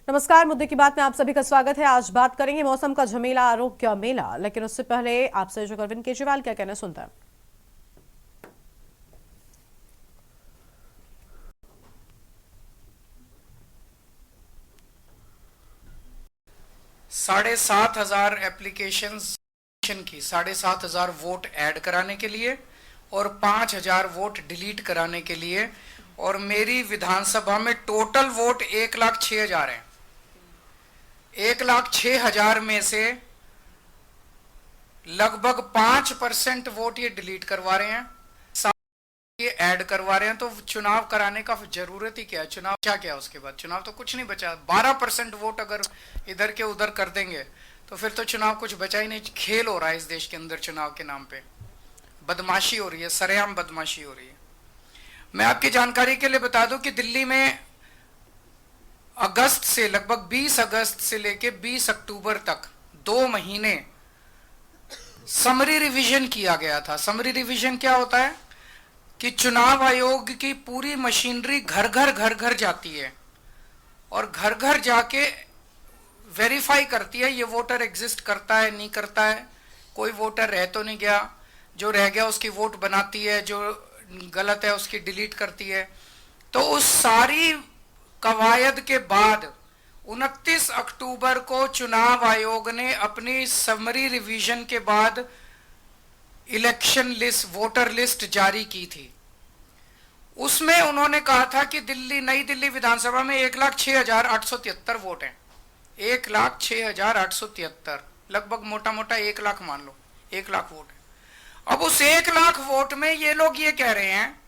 नमस्कार, मुद्दे की बात में आप सभी का स्वागत है। आज बात करेंगे मौसम का झमेला, आरोग्य मेला, लेकिन उससे पहले आपसे जो अरविंद केजरीवाल क्या कहना सुनते हैं। 7,500 एप्लीकेशंस की 7,500 वोट ऐड कराने के लिए और 5,000 वोट डिलीट कराने के लिए, और मेरी विधानसभा में टोटल वोट 1,06,000 हैं। 1,06,000 में से लगभग 5% वोट ये डिलीट करवा रहे हैं, ये ऐड करवा रहे हैं। तो चुनाव कराने का जरूरत ही क्या है? चुनाव क्या उसके बाद? चुनाव तो कुछ नहीं बचा। 12% वोट अगर इधर के उधर कर देंगे तो फिर तो चुनाव कुछ बचा ही नहीं। खेल हो रहा है इस देश के अंदर चुनाव के नाम पे, बदमाशी हो रही है, सरेआम बदमाशी हो रही है। मैं आपकी जानकारी के लिए बता दूं कि दिल्ली में अगस्त से लगभग 20 अगस्त से लेके 20 अक्टूबर तक 2 महीने समरी रिवीजन किया गया था। समरी रिवीजन क्या होता है कि चुनाव आयोग की पूरी मशीनरी घर घर जाती है और घर घर जाके वेरीफाई करती है ये वोटर एग्जिस्ट करता है, नहीं करता है, कोई वोटर रह तो नहीं गया, जो रह गया उसकी वोट बनाती है, जो गलत है उसकी डिलीट करती है। तो उस सारी कवायद के बाद 29 अक्टूबर को चुनाव आयोग ने अपनी समरी रिवीजन के बाद इलेक्शन लिस्ट, वोटर लिस्ट जारी की थी। उसमें उन्होंने कहा था कि नई दिल्ली विधानसभा में 1,06,873 वोट हैं। 1,06,873, लगभग मोटा मोटा 1 लाख मान लो, 1 लाख वोट है। अब उस 1 लाख वोट में ये लोग ये कह रहे हैं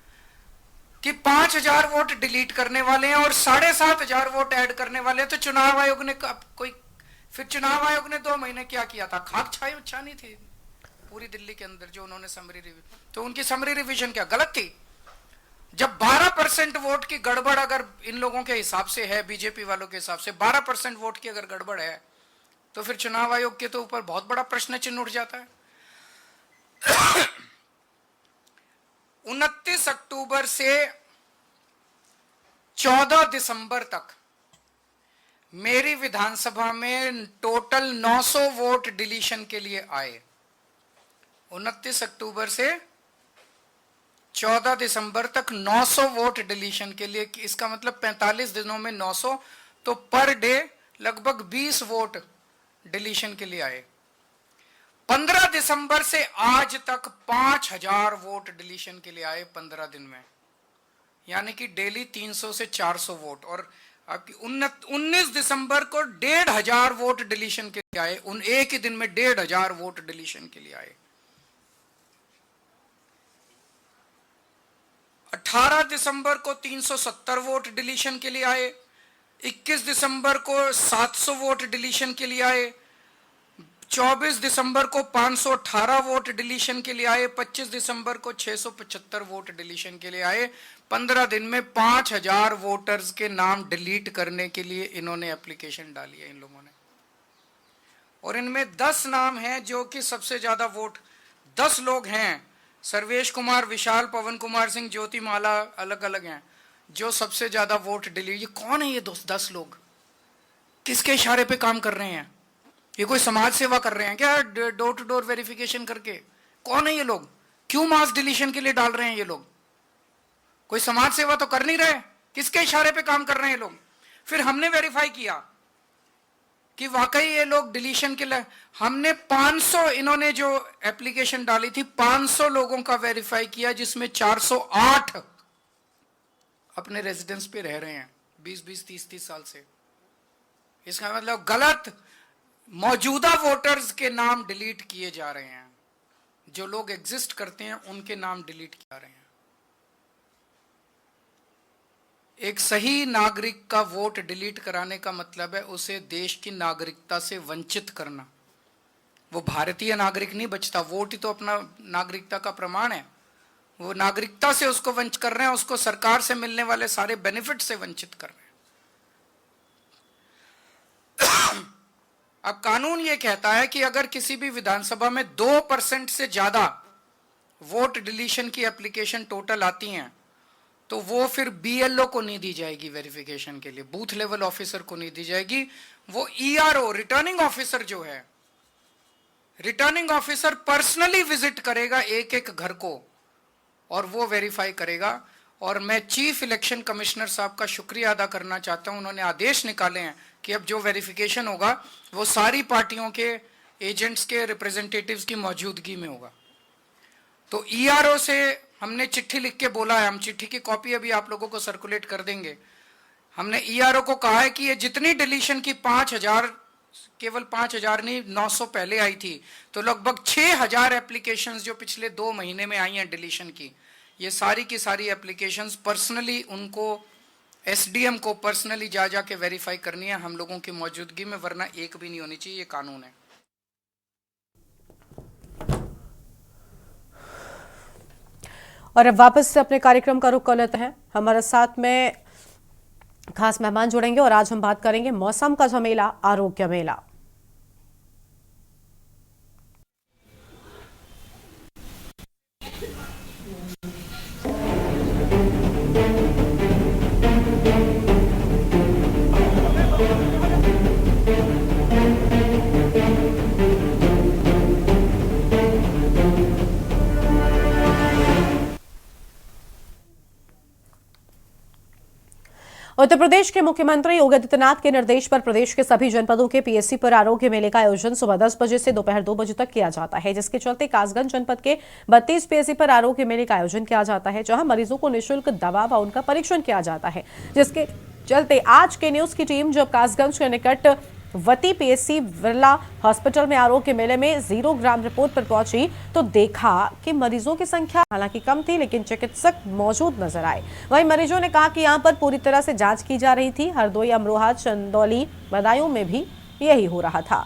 कि 5,000 वोट डिलीट करने वाले हैं और 7,500 वोट ऐड करने वाले हैं। तो चुनाव आयोग ने फिर चुनाव आयोग ने 2 महीने क्या किया था? खाक छानी थी पूरी दिल्ली के अंदर जो उन्होंने समरी रिवीजन। तो उनकी समरी रिवीजन क्या गलत थी? जब 12% वोट की गड़बड़ अगर इन लोगों के हिसाब से है, बीजेपी वालों के हिसाब से 12% वोट की अगर गड़बड़ है, तो फिर चुनाव आयोग के तो ऊपर बहुत बड़ा प्रश्न चिन्ह उठ जाता है। 29 अक्टूबर से 14 दिसंबर तक मेरी विधानसभा में टोटल 900 वोट डिलीशन के लिए आए। 29 अक्टूबर से 14 दिसंबर तक 900 वोट डिलीशन के लिए। इसका मतलब 45 दिनों में 900, तो पर डे लगभग 20 वोट डिलीशन के लिए आए। 15 दिसंबर से आज तक 5,000 वोट डिलीशन के लिए आए 15 दिन में, यानी कि डेली 300 से 400 वोट। और आपकी 19 दिसंबर को 1,500 वोट डिलीशन के लिए आए। एक ही दिन में 1,500 वोट डिलीशन के लिए आए। 18 दिसंबर को 370 वोट डिलीशन के लिए आए। 21 दिसंबर को 700 वोट डिलीशन के लिए आए। 24 दिसंबर को 518 वोट डिलीशन के लिए आए। 25 दिसंबर को 675 वोट डिलीशन के लिए आए। 15 दिन में 5,000 वोटर्स के नाम डिलीट करने के लिए इन्होंने एप्लीकेशन डाली है इन लोगों ने। और इनमें 10 नाम हैं जो कि सबसे ज्यादा वोट, 10 लोग हैं, सर्वेश कुमार, विशाल, पवन कुमार सिंह, ज्योति माला, अलग अलग हैं, जो सबसे ज्यादा वोट डिलीट। ये कौन है ये 10 लोग? किसके इशारे पे काम कर रहे हैं? ये कोई समाज सेवा कर रहे हैं क्या डोर टू डोर वेरिफिकेशन करके? कौन है ये लोग? क्यों मास डिलीशन के लिए डाल रहे हैं ये लोग? कोई समाज सेवा तो कर नहीं रहे। किसके इशारे पे काम कर रहे हैं ये लोग? फिर हमने वेरीफाई किया कि वाकई ये लोग डिलीशन के लिए, हमने 500, इन्होंने जो एप्लीकेशन डाली थी 500 लोगों का वेरीफाई किया, जिसमें 408 अपने रेजिडेंस पे रह रहे हैं 20-20, 30-30 साल से। इसका मतलब गलत मौजूदा वोटर्स के नाम डिलीट किए जा रहे हैं। जो लोग एग्जिस्ट करते हैं उनके नाम डिलीट किए जा रहे हैं। एक सही नागरिक का वोट डिलीट कराने का मतलब है उसे देश की नागरिकता से वंचित करना। वो भारतीय नागरिक नहीं बचता। वोट ही तो अपना नागरिकता का प्रमाण है। वो नागरिकता से उसको वंचित कर रहे हैं, उसको सरकार से मिलने वाले सारे बेनिफिट से वंचित कर रहे हैं। अब कानून ये कहता है कि अगर किसी भी विधानसभा में 2% से ज्यादा वोट डिलीशन की एप्लीकेशन टोटल आती हैं तो वो फिर बीएलओ को नहीं दी जाएगी वेरिफिकेशन के लिए, बूथ लेवल ऑफिसर को नहीं दी जाएगी। वो ईआरओ रिटर्निंग ऑफिसर जो है, रिटर्निंग ऑफिसर पर्सनली विजिट करेगा एक एक घर को और वो वेरीफाई करेगा। और मैं चीफ इलेक्शन कमिश्नर साहब का शुक्रिया अदा करना चाहता हूं, उन्होंने आदेश निकाले हैं कि अब जो वेरिफिकेशन होगा वो सारी पार्टियों के एजेंट्स के रिप्रेजेंटेटिव्स की मौजूदगी में होगा। तो ईआरओ से हमने चिट्ठी लिख के बोला है, हम चिट्ठी की कॉपी अभी आप लोगों को सर्कुलेट कर देंगे। हमने ईआरओ को कहा है कि ये जितनी डिलीशन की 5000, केवल 5000 नहीं 900 पहले आई थी, तो लगभग 6000 एप्लीकेशंस जो पिछले 2 महीने में आई हैं डिलीशन की, ये सारी की सारी एप्लीकेशंस पर्सनली उनको एसडीएम को पर्सनली जा जाके वेरीफाई करनी है हम लोगों की मौजूदगी में, वरना एक भी नहीं होनी चाहिए, ये कानून है। और अब वापस से अपने कार्यक्रम का रुख कर लेते हैं। हमारे साथ में खास मेहमान जुड़ेंगे और आज हम बात करेंगे मौसम का झमेला, आरोग्य मेला। उत्तर प्रदेश के मुख्यमंत्री योगी आदित्यनाथ के निर्देश पर प्रदेश के सभी जनपदों के पीएससी पर आरोग्य मेले का आयोजन सुबह 10 बजे से दोपहर 2 बजे तक किया जाता है, जिसके चलते कासगंज जनपद के 32 पीएससी पर आरोग्य मेले का आयोजन किया जाता है, जहां मरीजों को निःशुल्क दवा व उनका परीक्षण किया जाता है। जिसके चलते आज के न्यूज की टीम जब कासगंज के निकट वती पीएससी बिरला हॉस्पिटल में आरोग्य मेले में 0 ग्राम रिपोर्ट पर पहुंची तो देखा कि मरीजों की संख्या हालांकि कम थी, लेकिन चिकित्सक मौजूद नजर आए। वहीं मरीजों ने कहा कि यहां पर पूरी तरह से जांच की जा रही थी। हरदोई, अमरोहा, चंदौली, बदायूं में भी यही हो रहा था।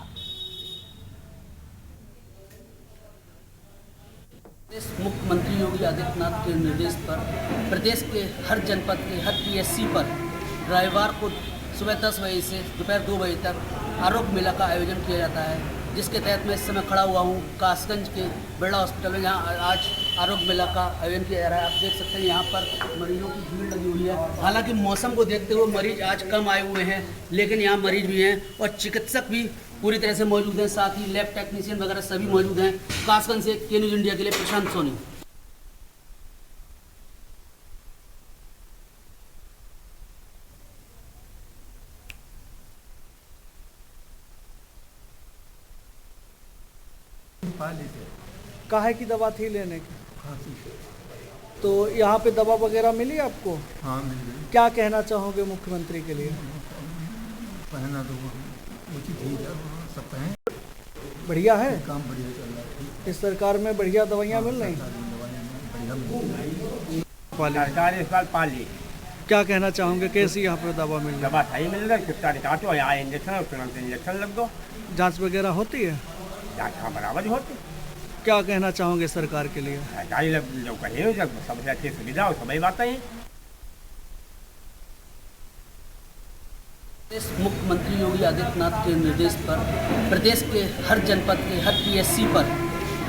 मुख्यमंत्री योगी आदित्यनाथ के निर्देश पर प्रदेश के हर जनपद के हर पीएससी पर रविवार को सुबह 10 बजे से दोपहर 2 बजे तक आरोग्य मेला का आयोजन किया जाता है, जिसके तहत मैं इस समय खड़ा हुआ हूँ कासगंज के बिरला हॉस्पिटल में, जहाँ आज आरोग्य मेला का आयोजन किया जा रहा है। आप देख सकते हैं यहाँ पर मरीजों की भीड़ लगी हुई है। हालांकि मौसम को देखते हुए मरीज आज कम आए हुए हैं, लेकिन यहाँ मरीज भी हैं और चिकित्सक भी पूरी तरह से मौजूद हैं, साथ ही लैब टेक्नीशियन वगैरह सभी मौजूद हैं। कासगंज से के न्यूज़ इंडिया के लिए प्रशांत सोनी। काहे की दवा थी लेने की? तो यहाँ पे दवा वगैरह मिली आपको? हाँ मिल गई। क्या कहना चाहोगे मुख्यमंत्री के लिए? पहना तो उचित ही है, सब पहन। बढ़िया है, काम बढ़िया चल रहा है। इस सरकार में बढ़िया दवाइयाँ मिल रही? बढ़िया मिल सरकार इस बार पाली। क्या कहना चाहोगे, कैसी यहाँ पर दवा मिल रही? दवा सही मिल रहा है, कितना काटो यहाँ इंजेक्शन, तुरंत इंजेक्शन लग दो, जांच वगैरह होती है? जाँच का बराबर होती। क्या कहना चाहोगे सरकार के लिए? सरकारी जो कहे सबसे अच्छी सुविधा और सभी बातें हैं। मुख्यमंत्री योगी आदित्यनाथ के निर्देश पर प्रदेश के हर जनपद के हर पीएससी पर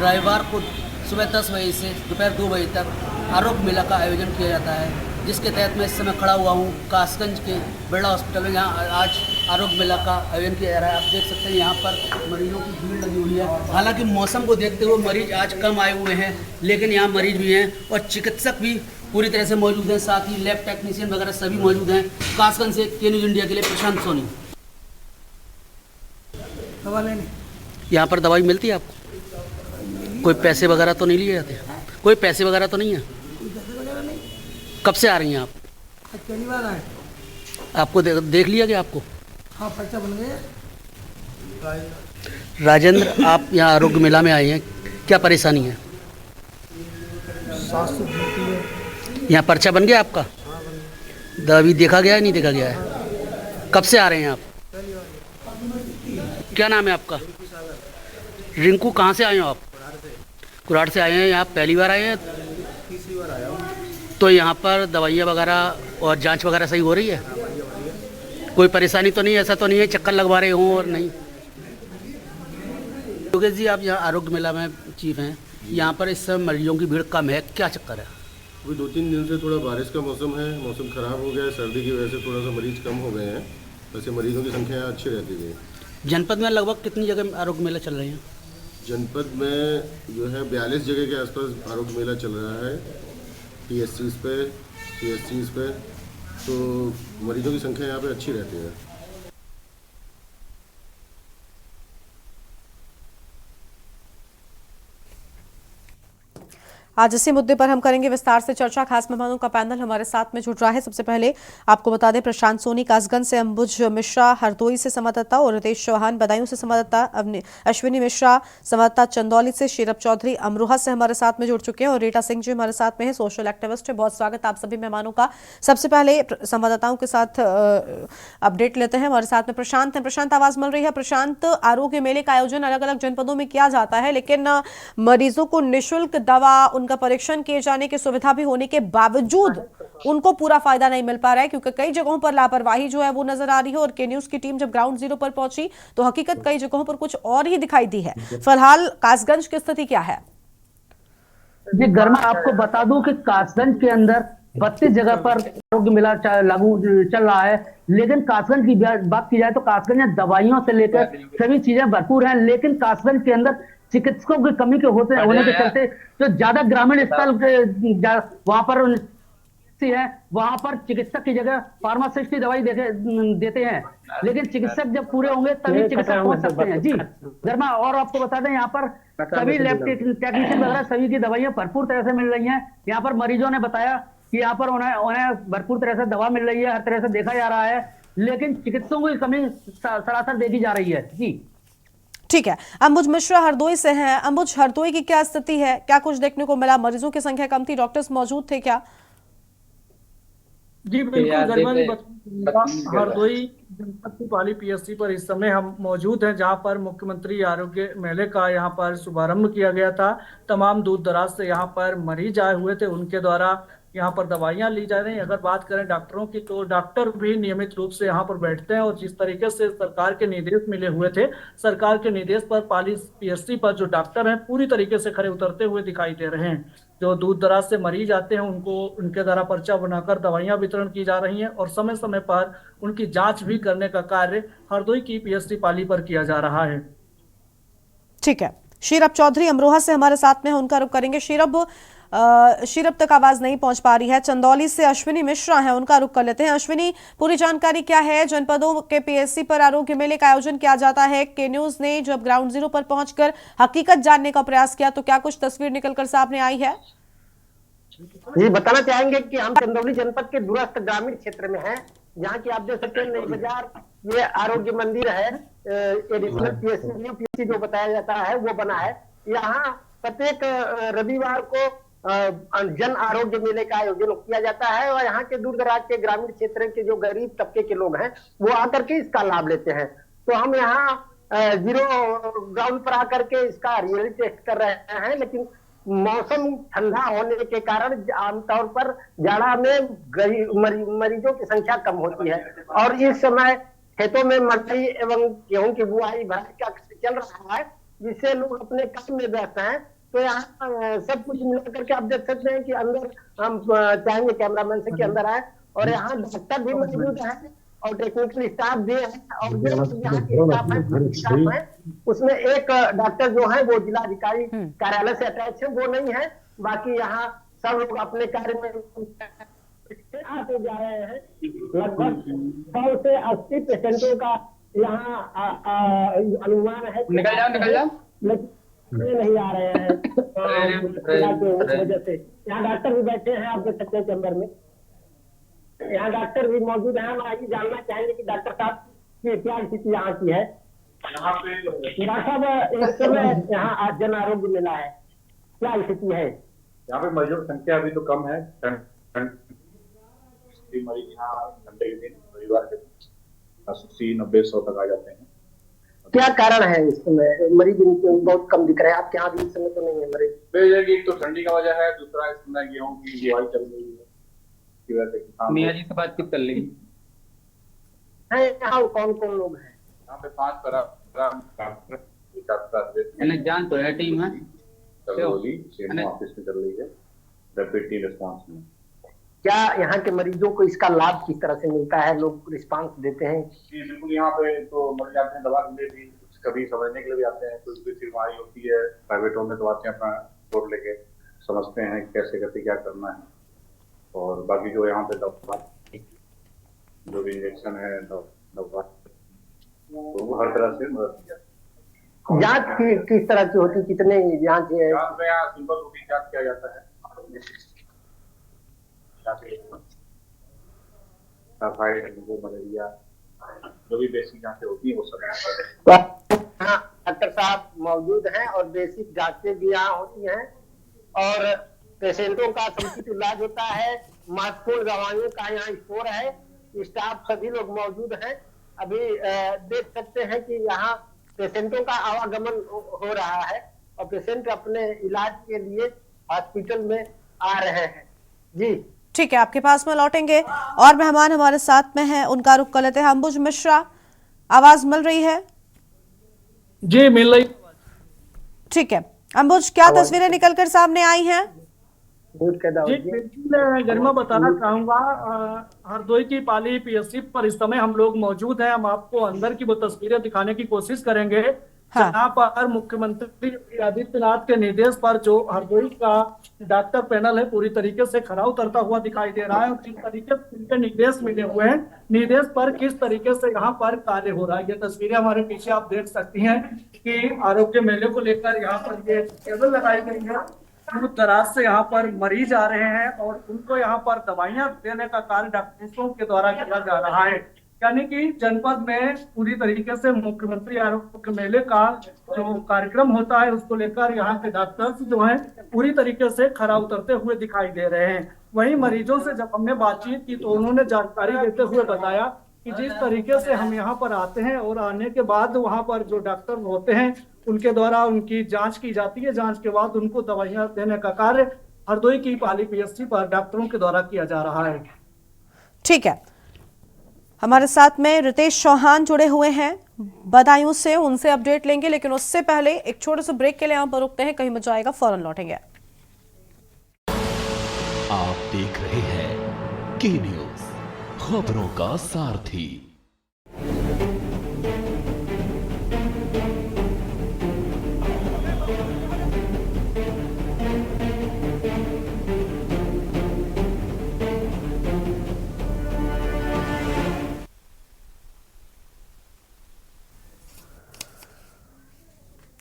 रविवार को सुबह 10 बजे से दोपहर 2 बजे तक आरोग्य मेला का आयोजन किया जाता है, जिसके तहत मैं इस समय खड़ा हुआ हूँ कासगंज के बिरला हॉस्पिटल में, जहाँ आज आरोग्य मेला का आयोजन किया जा रहा है। आप देख सकते हैं यहाँ पर मरीजों की भीड़ लगी हुई है। हालांकि मौसम को देखते हुए मरीज आज कम आए हुए हैं, लेकिन यहाँ मरीज भी हैं और चिकित्सक भी पूरी तरह से मौजूद हैं, साथ ही लैब टेक्नीशियन वगैरह सभी मौजूद हैं। कासगंज से के न्यूज़ इंडिया के लिए प्रशांत सोनी। दवा लेने यहाँ पर दवाई मिलती है आपको? कोई पैसे वगैरह तो नहीं लिए जाते? कोई पैसे वगैरह तो नहीं है? कब से आ रही हैं आप? पहली बार आए। आपको देख लिया गया आपको? हाँ, पर्चा बन गया। राजेंद्र, आप यहाँ आरोग्य मेला में आए हैं, क्या परेशानी है? यहाँ पर्चा बन गया आपका? दवाई देखा गया है, नहीं देखा गया है? कब से आ रहे हैं आप? क्या नाम है आपका? रिंकू। कहाँ से आए हो आप? कुराड़ से आए हैं। यहाँ पहली बार आए हैं? तीसरी बार आया हूँ। तो यहाँ पर दवाइयाँ वगैरह और जांच वगैरह सही हो रही है? कोई परेशानी तो नहीं, ऐसा तो नहीं है चक्कर लगवा रहे हों? और नहीं। योगेश जी, आप यहाँ आरोग्य मेला में चीफ हैं, यहाँ पर इस समय मरीजों की भीड़ कम है, क्या चक्कर है? अभी 2-3 दिन से थोड़ा बारिश का मौसम है, मौसम ख़राब हो गया है, सर्दी की वजह से थोड़ा सा मरीज कम हो गए हैं। वैसे मरीजों की संख्या यहाँ अच्छी रहती है। जनपद में लगभग कितनी जगह आरोग्य मेला चल रहे हैं? जनपद में जो है 42 जगह के आसपास आरोग्य मेला चल रहा है, PSCs पे, CSCs पे, तो मरीजों की संख्या यहाँ पे अच्छी रहती है। आज इसी मुद्दे पर हम करेंगे विस्तार से चर्चा। खास मेहमानों का पैनल हमारे साथ में जुड़ रहा है। सबसे पहले आपको बता दें, प्रशांत सोनी कासगंज से, अंबुज मिश्रा हरदोई से संवाददाता और रितेश चौहान बदायूं से संवाददाता, अश्विनी मिश्रा संवाददाता चंदौली से, शीरप चौधरी अमरोहा से हमारे साथ में जुड़ चुके हैं और रीटा सिंह जी हमारे साथ में है, सोशल एक्टिविस्ट है। बहुत स्वागत आप सभी मेहमानों का। सबसे पहले संवाददाताओं के साथ अपडेट लेते हैं। हमारे साथ में प्रशांत है। प्रशांत, आवाज मिल रही है? प्रशांत, आरोग्य मेले का आयोजन अलग अलग जनपदों में किया जाता है, लेकिन मरीजों को निःशुल्क दवा, उनका परीक्षण किए जाने की सुविधा भी होने के बावजूद उनको पूरा फायदा नहीं मिल पा रहा है, क्योंकि कई जगहों पर लापरवाही जो है वो नजर आ रही है। और के न्यूज की टीम जब ग्राउंड जीरो पर पहुंची तो हकीकत कई जगहों पर कुछ और ही दिखाई दी है। फिलहाल कासगंज की स्थिति क्या है? जी गर्मा, आपको बता दूं कि कासगंज के अंदर 32 जगह पर आरोग्य मेला लागू चल रहा है, लेकिन कासगंज की बात की जाए तो कासगंज में दवाइयों से लेकर सभी चीजें भरपूर हैं, लेकिन कासगंज के अंदर चिकित्सकों की कमी के होने के चलते जो ज्यादा ग्रामीण स्थल वहां पर है, वहां पर चिकित्सक की जगह फार्मासिस्ट की दवाई देते हैं, लेकिन चिकित्सक जब पूरे होंगे तभी चिकित्सक पहुंच सकते हैं। जी गर्मा, और आपको बता दें यहाँ पर सभी लैब टेक्नीशियन वगैरह सभी की दवाइयां भरपूर तरह से मिल रही हैं। यहाँ पर मरीजों ने बताया कि यहाँ पर उन्हें भरपूर तरह से दवा मिल रही है, हर तरह से देखा जा रहा है, लेकिन चिकित्सकों की कमी सरासर देखी जा रही है। जी ठीक है। अंबुज मिश्रा हरदोई से हैं। अंबुज, हरदोई की क्या स्थिति है? क्या कुछ देखने को मिला? मरीजों की संख्या कम थी, डॉक्टर्स मौजूद थे क्या? जी बिल्कुल गर्मा जी, हरदोई जनपद की पाली PSC पर इस समय हम मौजूद हैं, जहां पर मुख्यमंत्री आरोग्य मेले का यहां पर शुभारंभ किया गया था। तमाम दूर दराज से यहां पर मरीज आए हुए थे, उनके द्वारा यहाँ पर दवाइयाँ ली जा रही हैं। अगर बात करें डॉक्टरों की तो डॉक्टर भी नियमित रूप से यहाँ पर बैठते हैं और जिस तरीके से सरकार के निर्देश मिले हुए थे, सरकार के निर्देश पर पाली PSC पर जो डॉक्टर हैं पूरी तरीके से खरे उतरते हुए दिखाई दे रहे हैं। जो दूर दराज से मरीज आते हैं उनको उनके द्वारा पर्चा बनाकर दवाइयाँ वितरण की जा रही हैं और समय समय पर उनकी जाँच भी करने का कार्य हरदोई की PSC पाली पर किया जा रहा है। ठीक है। शीरप चौधरी अमरोहा से हमारे साथ में है, उनका रुख करेंगे। शीरप तक आवाज नहीं पहुंच पा रही है। चंदौली से अश्विनी मिश्रा है, उनका रुख कर लेते हैं। अश्विनी, पूरी जानकारी क्या है? जनपदों के PSC पर आरोग्य मेले का आयोजन किया जाता है। के न्यूज ने जब ग्राउंड जीरो पर पहुंचकर हकीकत जानने का प्रयास किया तो क्या कुछ तस्वीर निकलकर सामने आई है? जी बताना चाहेंगे कि हम चंदौली जनपद के दूरस्थ ग्रामीण क्षेत्र में हैं, जहाँ की आप देख सकते हैं नई बाजार ये आरोग्य मंदिर है, एडिशनल PSC जो बताया जाता है वो बना है। यहाँ प्रत्येक रविवार को जन आरोग्य मेले का आयोजन किया जाता है और यहाँ के दूर दराज के ग्रामीण क्षेत्र के जो गरीब तबके के लोग हैं वो आकर के इसका लाभ लेते हैं। तो हम यहाँ जीरो ग्राउंड पर आकर के इसका रियलिटी टेस्ट कर रहे हैं, लेकिन मौसम ठंडा होने के कारण आमतौर पर जाड़ा में मरीजों की संख्या कम होती है और इस समय खेतों में मकई एवं गेहूं की बुआई भराई का चल रहा है, जिससे लोग अपने काम में व्यस्त हैं। तो यहाँ सब कुछ मिला करके आप देख सकते हैं कि अंदर हम चाहेंगे कैमरामैन से कि अंदर आए और यहाँ डॉक्टर भी मौजूद है और टेक्निकल स्टाफ भी है और जो यहाँ के स्टाफ है उसमें एक डॉक्टर जो है वो जिलाधिकारी कार्यालय से अटैच है, वो नहीं है। बाकी यहाँ सब लोग अपने कार्य में आते जा रहे हैं। लगभग 100 से 80 पेशेंटों का यहाँ अनुमान है। निकल जा नहीं आ रहे हैं वजह से। यहाँ डॉक्टर भी बैठे हैं, आप देख सकते हैं चैम्बर में यहाँ डॉक्टर भी मौजूद है। हम आगे जानना चाहेंगे कि डॉक्टर साहब की क्या स्थिति यहाँ की है। यहाँ पे डॉक्टर साहब इस समय यहाँ आज जन आरोग्य मेला है, क्या स्थिति है? यहाँ पे मरीजों की संख्या अभी तो कम है। मरीज यहाँ घंटे के दिन रविवार के 80-90-100 तक आ जाते हैं। क्या कारण है इस समय मरीज बहुत कम दिख रहे हैं? आपके यहाँ भी इस समय तो नहीं है मरीज? एक तो ठंडी का वजह है, दूसरा इस समय गेहूं की बुआई चल रही है, मियाँ जी से बातचीत कर ली है। यहाँ कौन कौन लोग हैं? यहाँ पे 5 डॉक्टर जान तो है टीम है ऑफिस में चल रही है। रैपिड रिस्पॉन्स में। क्या यहाँ के मरीजों को इसका लाभ किस तरह से मिलता है, लोग रिस्पांस देते हैं? जी बिल्कुल, यहाँ पे तो मरीज आते हैं दवा के लिए भी, कभी समझने के लिए भी आते हैं, कोई बीमारी होती है प्राइवेटों में तो आते हैं अपना रिपोर्ट लेके, समझते हैं कैसे करके क्या करना है। और बाकी जो यहाँ पे दवा जो भी इंजेक्शन है दवा तो वो हर तरह से मदद की जाती है। जांच किस तरह की होती, कितने जांच है? जांच में यहाँ सिंपल रूटीन जांच किया जाता है, टाइफाइड, डेंगू, मलेरिया, जो भी बेसिक जांचें होती है वो सब। हाँ, डॉक्टर साहब मौजूद हैं और बेसिक जांचें भी यहाँ होती हैं और पेशेंटों का समुचित इलाज होता है। महत्वपूर्ण दवाइयों का यहाँ स्टोर है, स्टाफ सभी लोग मौजूद हैं। अभी देख सकते हैं कि यहाँ पेशेंटों का आवागमन हो रहा है और पेशेंट अपने इलाज के लिए हॉस्पिटल में आ रहे हैं। जी ठीक है, आपके पास में लौटेंगे। और मेहमान हमारे साथ में हैं, उनका रुख कर लेते हैं। अंबुज मिश्रा, आवाज मिल रही है? जी मिल रही। ठीक है अंबुज, क्या तस्वीरें निकलकर सामने आई हैं? जी बिल्कुल, गरिमा बताना चाहूंगा, हरदोई की पाली पीएससी पर इस समय हम लोग मौजूद हैं। हम आपको अंदर की वो तस्वीरें दिखाने की कोशिश करेंगे। हाँ। जहाँ पर मुख्यमंत्री योगी आदित्यनाथ के निर्देश पर जो हरदोई का डॉक्टर पैनल है पूरी तरीके से खरा उतरता हुआ दिखाई दे रहा है और किस तरीके से उनके निर्देश मिले हुए हैं, निर्देश पर किस तरीके से यहाँ पर कार्य हो रहा है। ये तस्वीरें हमारे पीछे आप देख सकती हैं कि आरोग्य मेले को लेकर यहाँ पर ये टेबल लगाई गई है। दूर दराज से यहाँ पर मरीज आ रहे हैं और उनको यहाँ पर दवाइयां देने का कार्य डॉक्टरों के द्वारा किया जा रहा है। यानी कि जनपद में पूरी तरीके से मुख्यमंत्री आरोग्य मेले का जो कार्यक्रम होता है उसको लेकर यहाँ के डॉक्टर्स जो हैं पूरी तरीके से खरा उतरते हुए दिखाई दे रहे हैं। वहीं मरीजों से जब हमने बातचीत की तो उन्होंने जानकारी देते हुए बताया कि जिस तरीके से हम यहाँ पर आते हैं और आने के बाद वहाँ पर जो डॉक्टर होते हैं उनके द्वारा उनकी जांच की जाती है। जांच के बाद उनको दवाइयां देने का कार्य हरदोई की पाली पीएससी पर डॉक्टरों के द्वारा किया जा रहा है। ठीक है, हमारे साथ में रितेश चौहान जुड़े हुए हैं बदायूं से, उनसे अपडेट लेंगे। लेकिन उससे पहले एक छोटे से ब्रेक के लिए यहाँ पर रुकते हैं, कहीं मचा आएगा फौरन लौटेंगे। आप देख रहे हैं के न्यूज, खबरों का सारथी।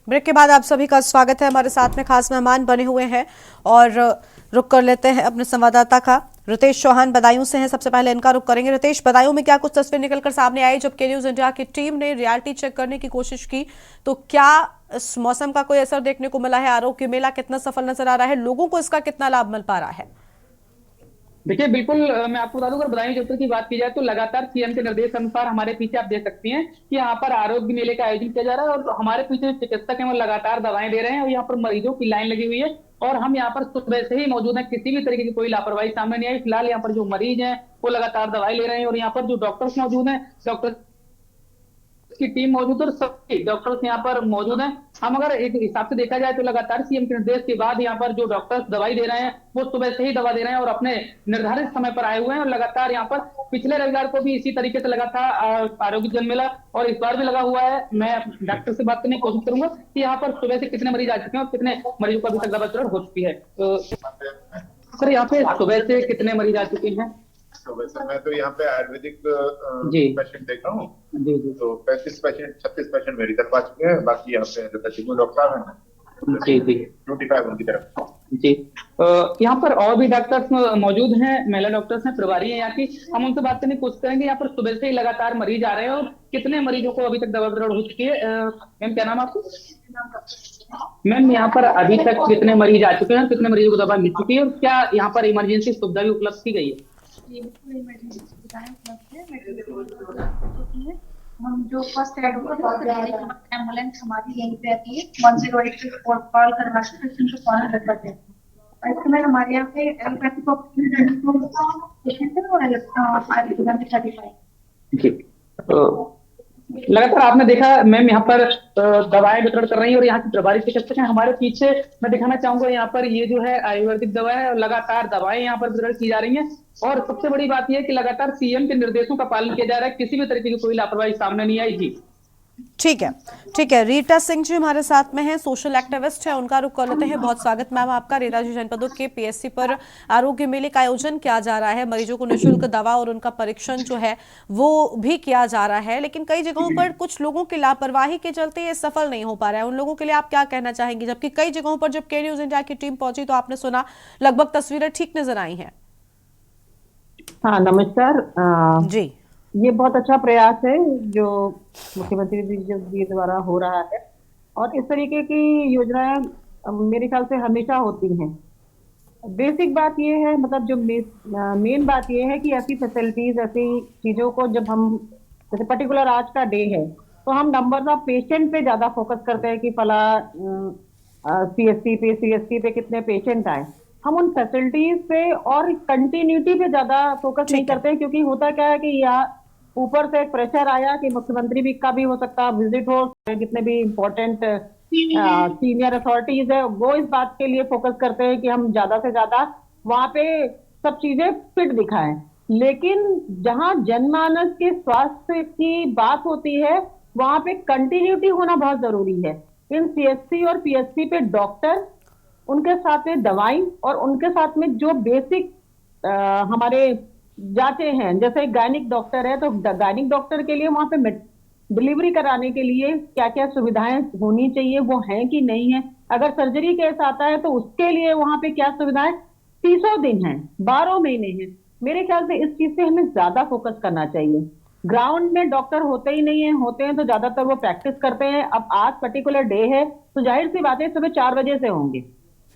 ब्रेक के बाद आप सभी का स्वागत है। हमारे साथ में खास मेहमान बने हुए हैं और रुक कर लेते हैं अपने संवाददाता का। रितेश चौहान बदायूं से हैं, सबसे पहले इनका रुक करेंगे। रितेश, बदायूं में क्या कुछ तस्वीर निकलकर सामने आई जब के न्यूज इंडिया की टीम ने रियलिटी चेक करने की कोशिश की, तो क्या इस मौसम का कोई असर देखने को मिला है? आरोग्य मेला कितना सफल नजर आ रहा है? लोगों को इसका कितना लाभ मिल पा रहा है? देखिए बिल्कुल, मैं आपको बता दूं, अगर बदायूं जनपद की बात की जाए तो लगातार सीएम के निर्देश अनुसार हमारे पीछे आप देख सकती हैं कि यहाँ पर आरोग्य मेले का आयोजन किया जा रहा है और हमारे पीछे चिकित्सक हैं वो लगातार दवाएं दे रहे हैं और यहाँ पर मरीजों की लाइन लगी हुई है और हम यहाँ पर सुबह से ही मौजूद हैं। किसी भी तरीके की कोई लापरवाही सामने नहीं आई। फिलहाल यहाँ पर जो मरीज हैं वो लगातार दवाई ले रहे हैं और यहाँ पर जो डॉक्टर्स मौजूद हैं, डॉक्टर की टीम मौजूद है और सभी डॉक्टर्स यहाँ पर मौजूद हैं। हम अगर एक हिसाब से देखा जाए तो लगातार सीएम के निर्देश के बाद यहाँ पर जो डॉक्टर्स दवाई दे रहे हैं वो सुबह से ही दवा दे रहे हैं और अपने निर्धारित समय पर आए हुए हैं और लगातार यहाँ पर पिछले रविवार को भी इसी तरीके से लगा था आरोग्य जन मेला और इस बार भी लगा हुआ है। मैं डॉक्टर से बात करने की कोशिश करूंगा कि यहाँ पर सुबह से कितने मरीज आ चुके हैं और कितने मरीजों को अभी तक दवा वितरण हो चुकी है। तो सर यहाँ पे सुबह से कितने मरीज आ चुके हैं? तो वैसे मैं तो यहाँ पे आयुर्वेदिक पेशेंट देख रहा हूँ, तो 36 पेशेंट मेरी तरफ आ चुके हैं। बाकी यहाँ पे डॉक्टर साहब हैं जी जी 25 उनकी तरफ जी। यहाँ पर और भी डॉक्टर्स मौजूद हैं, महिला डॉक्टर्स हैं, प्रभारी हैं यहाँ की। हम उनसे बात करने की कोशिश करेंगे। यहाँ पर सुबह से ही लगातार मरीज आ रहे हैं और कितने मरीजों को अभी तक दवा वितरण हो चुकी है? मैम क्या नाम आपको? मैम यहाँ पर अभी तक कितने मरीज आ चुके हैं, कितने मरीजों को दवा मिल चुकी है और क्या यहाँ पर इमरजेंसी सुविधा भी उपलब्ध की गई है? इमरजेंसी सुविधाएं उपलब्ध है, मेडिकल है। हम जो फर्स्ट एड एम्बुलेंस हमारी यहीं पे आती है, 108 पे कॉल करवा के पेशेंट को फौरन रेफर करते हैं। इस समय हमारे यहाँ पे एलोपैथिक पेशेंट है और आयुर्वेदा में 35। जी, लगातार आपने देखा मैम यहाँ पर दवाएं वितरण कर रही है और यहाँ की प्रभारी चिकित्सक हैं हमारे पीछे। मैं दिखाना चाहूंगा यहाँ पर ये जो है आयुर्वेदिक दवा है और लगातार दवाएं यहाँ पर वितरण की जा रही हैं। और सबसे बड़ी बात यह है कि लगातार सीएम के निर्देशों का पालन किया जा रहा है, किसी भी तरीके की कोई लापरवाही सामने नहीं आई। जी ठीक है। रीटा सिंह जी हमारे साथ में हैं, सोशल एक्टिविस्ट है, उनका रुख कर लेते हैं। बहुत स्वागत मैम आपका। रीटा जी, जनपदों के पीएससी पर आरोग्य मेले का आयोजन किया जा रहा है, मरीजों को निःशुल्क दवा और उनका परीक्षण जो है वो भी किया जा रहा है, लेकिन कई जगहों पर कुछ लोगों की लापरवाही के चलते ये सफल नहीं हो पा रहा है। उन लोगों के लिए आप क्या कहना चाहेंगी? जबकि कई जगहों पर जब के न्यूज इंडिया की टीम पहुंची तो आपने सुना लगभग तस्वीरें ठीक नजर आई हैं। हाँ नमस्कार जी, ये बहुत अच्छा प्रयास है जो मुख्यमंत्री जी द्वारा हो रहा है और इस तरीके की योजनाएं मेरे ख्याल से हमेशा होती हैं। बेसिक बात ये है, मतलब जो मेन बात ये है कि ऐसी फैसिलिटीज, ऐसी चीजों को जब हम, जैसे पर्टिकुलर आज का डे है तो हम नंबर्स ऑफ पेशेंट पे ज्यादा फोकस करते हैं कि फला सीएससी पे कितने पेशेंट आए। हम उन फैसिलिटीज पे और कंटिन्यूटी पे ज्यादा फोकस नहीं करते हैं, क्योंकि होता क्या है कि यहाँ ऊपर से एक प्रेशर आया कि मुख्यमंत्री भी का भी हो सकता विजिट हो, जितने भी इम्पोर्टेंट सीनियर अथॉरिटीज है वो इस बात के लिए फोकस करते हैं कि हम ज्यादा से ज्यादा वहां पे सब चीजें फिट दिखाएं। लेकिन जहां जनमानस के स्वास्थ्य की बात होती है वहां पे कंटिन्यूटी होना बहुत जरूरी है। इन सीएससी और पीएससी पे डॉक्टर, उनके साथ में दवाई और उनके साथ में जो बेसिक हमारे जांचें हैं, जैसे गायनिक डॉक्टर है तो गायनिक डॉक्टर के लिए वहां पे डिलीवरी कराने के लिए क्या क्या सुविधाएं होनी चाहिए वो हैं कि नहीं है। अगर सर्जरी केस आता है तो उसके लिए वहां पे क्या सुविधाएं, 300 दिन है, 12 महीने हैं। मेरे ख्याल से इस चीज से हमें ज्यादा फोकस करना चाहिए। ग्राउंड में डॉक्टर होते ही नहीं है, होते हैं तो ज्यादातर वो प्रैक्टिस करते हैं। अब आज पर्टिकुलर डे है तो जाहिर सी बात है सुबह 4 बजे से होंगे,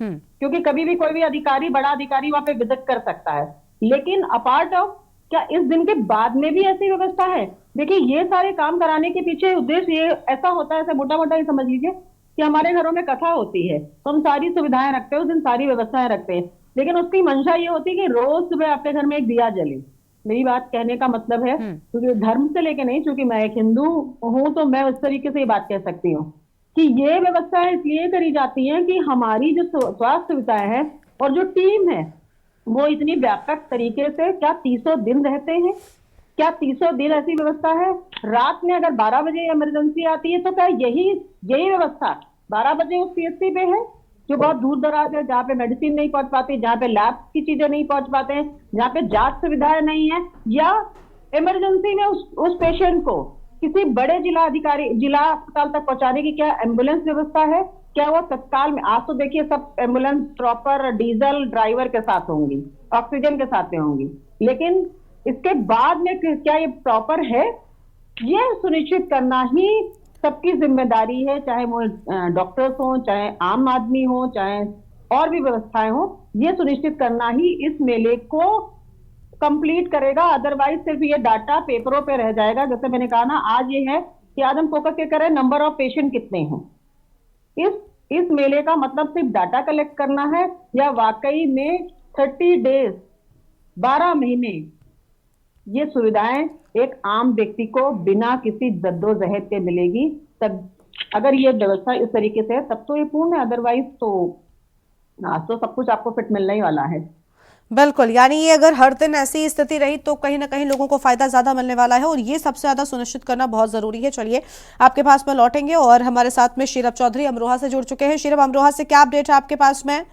क्योंकि कभी भी कोई भी अधिकारी, बड़ा अधिकारी वहां पे विजिट कर सकता है। लेकिन अपार्ट ऑफ, क्या इस दिन के बाद में भी ऐसी व्यवस्था है? देखिए ये सारे काम कराने के पीछे उद्देश्य ये ऐसा होता है, ऐसे मोटा मोटा ही समझ लीजिए कि हमारे घरों में कथा होती है तो हम सारी सुविधाएं रखते हैं, उस दिन सारी व्यवस्थाएं रखते हैं, लेकिन उसकी मंशा ये होती है कि रोज सुबह आपके घर में एक दिया जले। मेरी बात कहने का मतलब है, क्योंकि धर्म से लेके नहीं, क्योंकि मैं एक हिंदू हूं तो मैं उस तरीके से ये बात कह सकती हूँ कि ये व्यवस्थाएं इसलिए करी जाती हैं कि हमारी जो स्वास्थ्य सुविधाएं हैं और जो टीम है वो इतनी व्यापक तरीके से, क्या 300 दिन रहते हैं? क्या 300 दिन ऐसी व्यवस्था है? रात में अगर 12 बजे इमरजेंसी आती है तो क्या यही व्यवस्था 12 बजे उस पीएससी पे है जो बहुत दूर दराज है, जहाँ पे मेडिसिन नहीं पहुंच पाती, जहाँ पे लैब की चीजें नहीं पहुंच पाते हैं, जहाँ पे जांच सुविधाएं नहीं है, या इमरजेंसी में उस पेशेंट को किसी बड़े जिला अस्पताल तक पहुंचाने की क्या एम्बुलेंस व्यवस्था है? क्या वो तत्काल में? आज तो देखिए सब एम्बुलेंस प्रॉपर डीजल ड्राइवर के साथ होंगी, ऑक्सीजन के साथ में होंगी, लेकिन इसके बाद में क्या ये प्रॉपर है? ये सुनिश्चित करना ही सबकी जिम्मेदारी है, चाहे वो डॉक्टर्स हो, चाहे आम आदमी हो, चाहे और भी व्यवस्थाएं हो। ये सुनिश्चित करना ही इस मेले को कंप्लीट करेगा, अदरवाइज सिर्फ ये डाटा पेपरों पे रह जाएगा। जैसे मैंने कहा ना, आज ये है कि आज हम फोकस ये करें नंबर ऑफ पेशेंट कितने हैं। इस मेले का मतलब सिर्फ डाटा कलेक्ट करना है या वाकई में 30 डेज, 12 महीने ये सुविधाएं एक आम व्यक्ति को बिना किसी जद्दोजहद के मिलेगी? तब अगर ये व्यवस्था इस तरीके से है तब तो ये पूर्ण है, अदरवाइज तो सब कुछ आपको फिट मिलने ही वाला है। बिल्कुल, यानी ये अगर हर दिन ऐसी स्थिति रही तो कहीं ना कहीं लोगों को फायदा ज्यादा मिलने वाला है और ये सबसे ज्यादा सुनिश्चित करना बहुत जरूरी है। चलिए आपके पास में लौटेंगे और हमारे साथ में शीरब चौधरी अमरोहा से जुड़ चुके हैं। शीरब, अमरोहा से क्या अपडेट है आपके पास में?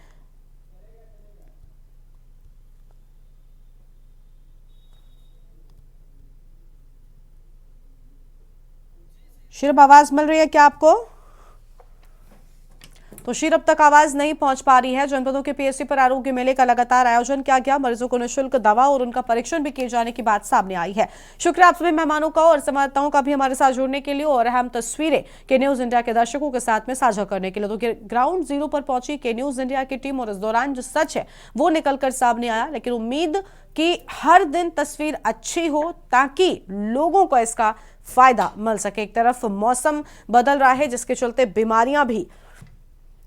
शीरब, आवाज मिल रही है क्या आपको? तो शीरब तक आवाज नहीं पहुंच पा रही है। जनपदों के पीएससी पर आरोग्य मेले का लगातार आयोजन किया गया, मरीजों को निःशुल्क दवा और उनका परीक्षण भी किए जाने की बात सामने आई है। शुक्रिया आप सभी मेहमानों का और संवाददाताओं का भी हमारे साथ जुड़ने के लिए और अहम तस्वीरें के न्यूज इंडिया के दर्शकों के साथ में साझा करने के लिए। तो ग्राउंड जीरो पर पहुंची के न्यूज इंडिया की टीम और इस दौरान जो सच है वो निकलकर सामने आया, लेकिन उम्मीद कि हर दिन तस्वीर अच्छी हो ताकि लोगों को इसका फायदा मिल सके। एक तरफ मौसम बदल रहा है जिसके चलते बीमारियां भी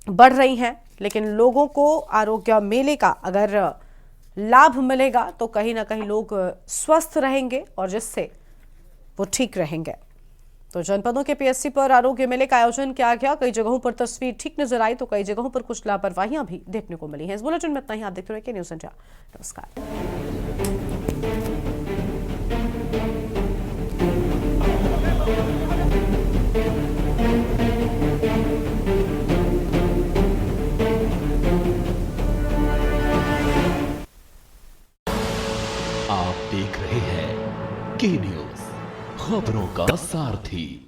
बढ़ रही हैं, लेकिन लोगों को आरोग्य मेले का अगर लाभ मिलेगा तो कहीं ना कहीं लोग स्वस्थ रहेंगे और जिससे वो ठीक रहेंगे। तो जनपदों के पीएससी पर आरोग्य मेले का आयोजन किया गया। कई जगहों पर तस्वीर ठीक नजर आई तो कई जगहों पर कुछ लापरवाहियां भी देखने को मिली हैं। इस बुलेटिन में इतना ही। आप देखते रहिए न्यूज़ इंडिया। नमस्कार। आप देख रहे हैं के न्यूज़, खबरों का सारथी।